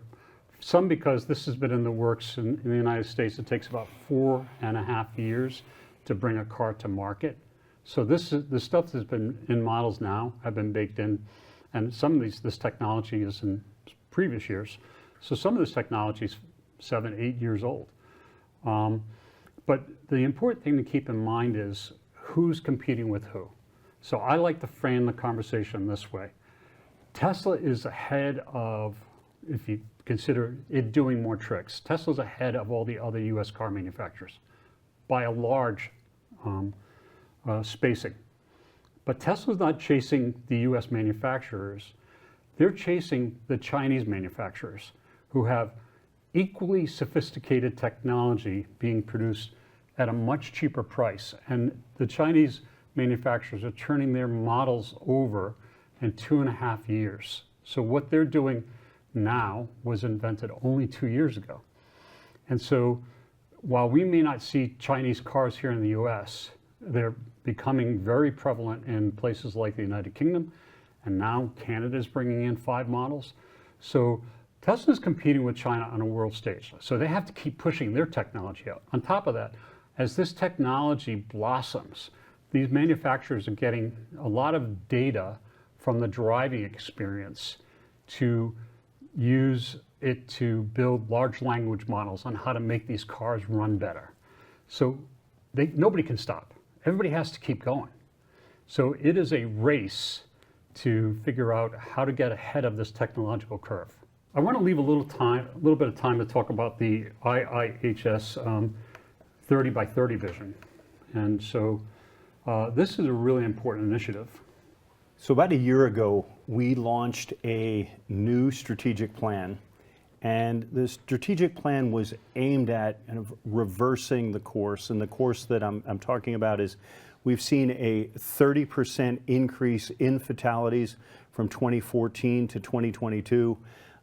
Some because this has been in the works in the United States. It takes about 4.5 years to bring a car to market. So the stuff that's been in models now have been baked in, and some of this technology is in previous years. So some of this technology is 7, 8 years old. But the important thing to keep in mind is who's competing with who. So I like to frame the conversation this way. Tesla is ahead of, if you consider it doing more tricks, Tesla's ahead of all the other US car manufacturers by a large spacing. But Tesla's not chasing the US manufacturers, they're chasing the Chinese manufacturers who have equally sophisticated technology being produced at a much cheaper price. And the Chinese manufacturers are turning their models over in 2.5 years. So what they're doing now was invented only 2 years ago. And so while we may not see Chinese cars here in the US, they're becoming very prevalent in places like the United Kingdom, and now Canada's bringing in 5 models. So Tesla's competing with China on a world stage. So they have to keep pushing their technology out. On top of that, as this technology blossoms, these manufacturers are getting a lot of data from the driving experience to use it to build large language models on how to make these cars run better. So nobody can stop. Everybody has to keep going. So it is a race to figure out how to get ahead of this technological curve. I want to leave a little bit of time to talk about the IIHS 30 by 30 vision. And so this is a really important initiative. So about a year ago, we launched a new strategic plan, and the strategic plan was aimed at kind of reversing the course. And the course that I'm talking about is we've seen a 30% increase in fatalities from 2014 to 2022.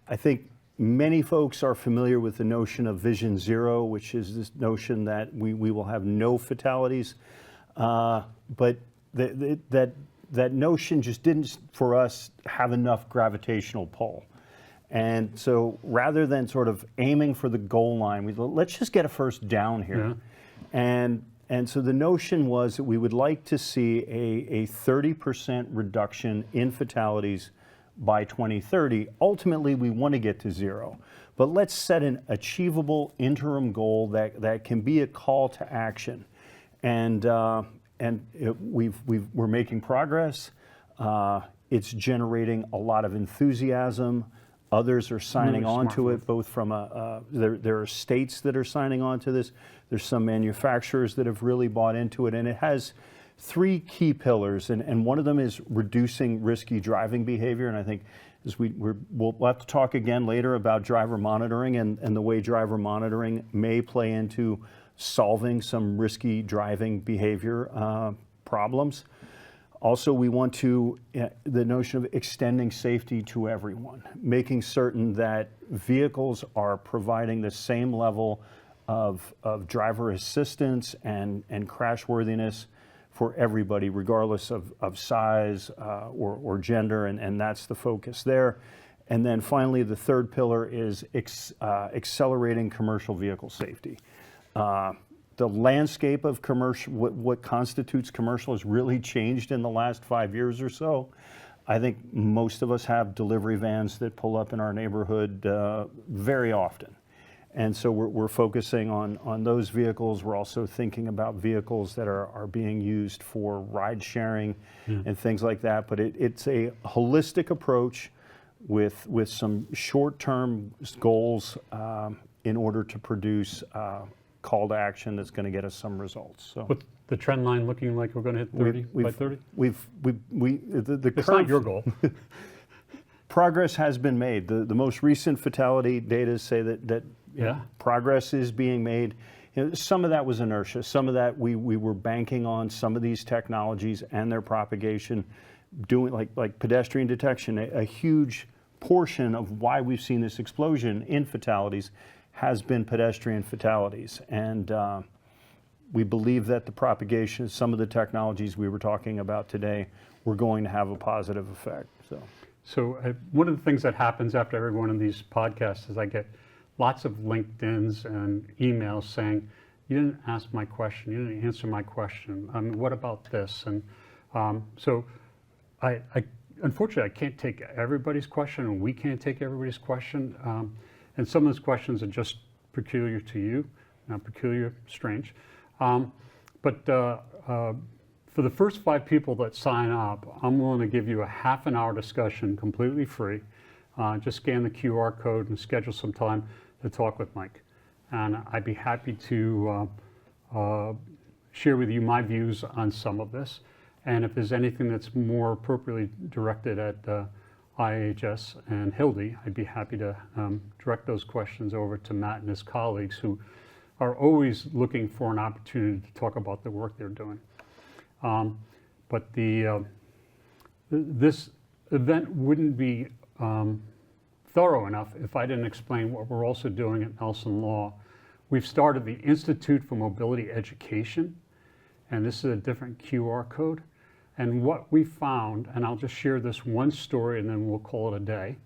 I think many folks are familiar with the notion of Vision Zero, which is this notion that we will have no fatalities. But that notion just didn't, for us, have enough gravitational pull. And so rather than sort of aiming for the goal line, let's just get a first down here. Yeah. And so the notion was that we would like to see a 30% reduction in fatalities by 2030. Ultimately, we want to get to 0. But let's set an achievable interim goal that can be a call to action. And we're making progress. It's generating a lot of enthusiasm. Others are signing on to it, both from there are states that are signing on to this. There's some manufacturers that have really bought into it, and it has 3 key pillars, and one of them is reducing risky driving behavior. And I think as we'll have to talk again later about driver monitoring and the way driver monitoring may play into solving some risky driving behavior problems. Also, we want to, the notion of extending safety to everyone, making certain that vehicles are providing the same level of driver assistance and crashworthiness for everybody, regardless of size or gender, and that's the focus there. And then finally, the third pillar is accelerating commercial vehicle safety. The landscape of commercial, what constitutes commercial, has really changed in the last 5 years or so. I think most of us have delivery vans that pull up in our neighborhood very often. And so we're focusing on those vehicles. We're also thinking about vehicles that are being used for ride sharing and things like that. But it's a holistic approach with some short-term goals in order to produce call to action that's going to get us some results. So With the trend line looking like we're going to hit 30 by 30? the It's curve, not your goal. progress has been made. The most recent fatality data say that Yeah. progress is being made. Some of that was inertia. Some of that we were banking on some of these technologies and their propagation, doing like pedestrian detection. A huge portion of why we've seen this explosion in fatalities has been pedestrian fatalities. And we believe that the propagation of some of the technologies we were talking about today were going to have a positive effect. So one of the things that happens after every one of these podcasts is I get lots of LinkedIns and emails saying, you didn't ask my question, you didn't answer my question, what about this? And so I unfortunately, I can't take everybody's question, and we can't take everybody's question. And some of those questions are just peculiar to you, not peculiar, strange. But for the first 5 people that sign up, I'm willing to give you a half an hour discussion completely free. Just scan the QR code and schedule some time to talk with Mike. And I'd be happy to share with you my views on some of this. And if there's anything that's more appropriately directed at IIHS and HLDI, I'd be happy to direct those questions over to Matt and his colleagues, who are always looking for an opportunity to talk about the work they're doing. But this event wouldn't be thorough enough if I didn't explain what we're also doing at Nelson Law. We've started the Institute for Mobility Education, and this is a different QR code. And what we found, and I'll just share this one story and then we'll call it a day.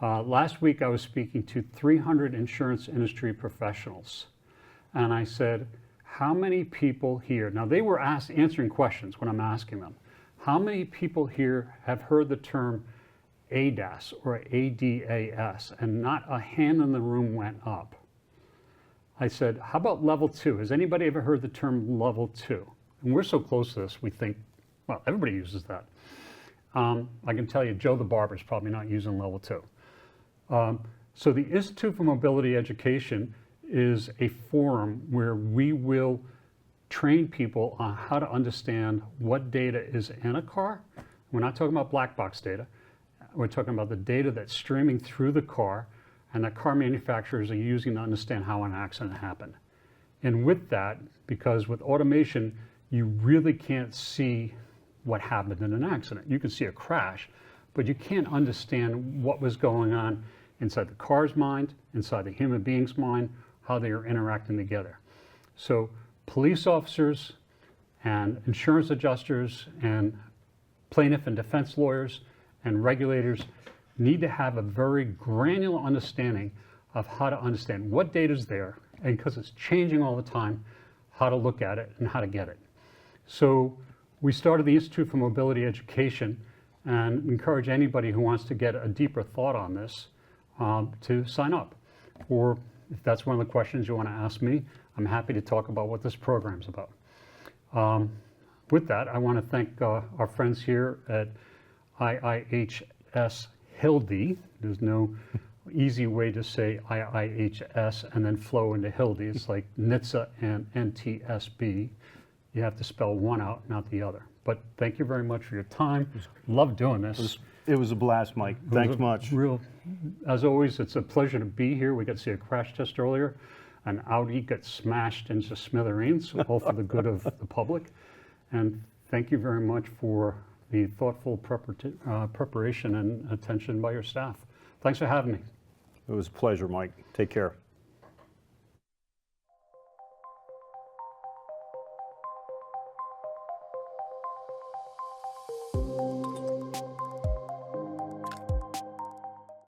Last week I was speaking to 300 insurance industry professionals, and I said, how many people here, now they were answering questions when I'm asking them, how many people here have heard the term ADAS or ADAS? And not a hand in the room went up. I said, how about level 2? Has anybody ever heard the term level 2? And we're so close to this, we think, well, everybody uses that. I can tell you, Joe the barber's probably not using level 2. So the Institute for Mobility Education is a forum where we will train people on how to understand what data is in a car. We're not talking about black box data. We're talking about the data that's streaming through the car and that car manufacturers are using to understand how an accident happened. And with that, because with automation, you really can't see what happened in an accident. You can see a crash, but you can't understand what was going on inside the car's mind, inside the human being's mind, how they are interacting together. So police officers and insurance adjusters and plaintiff and defense lawyers and regulators need to have a very granular understanding of how to understand what data is there, and because it's changing all the time, how to look at it and how to get it. So we started the Institute for Mobility Education and encourage anybody who wants to get a deeper thought on this to sign up. Or if that's one of the questions you want to ask me, I'm happy to talk about what this program's about. With that, I want to thank our friends here at IIHS HLDI. There's no easy way to say IIHS and then flow into HLDI. It's like NHTSA and NTSB. You have to spell one out, not the other. But thank you very much for your time. Love doing this. It was a blast, Mike. Thanks much. As always, it's a pleasure to be here. We got to see a crash test earlier. An Audi got smashed into smithereens, all for the good of the public. And thank you very much for the thoughtful preparation and attention by your staff. Thanks for having me. It was a pleasure, Mike. Take care.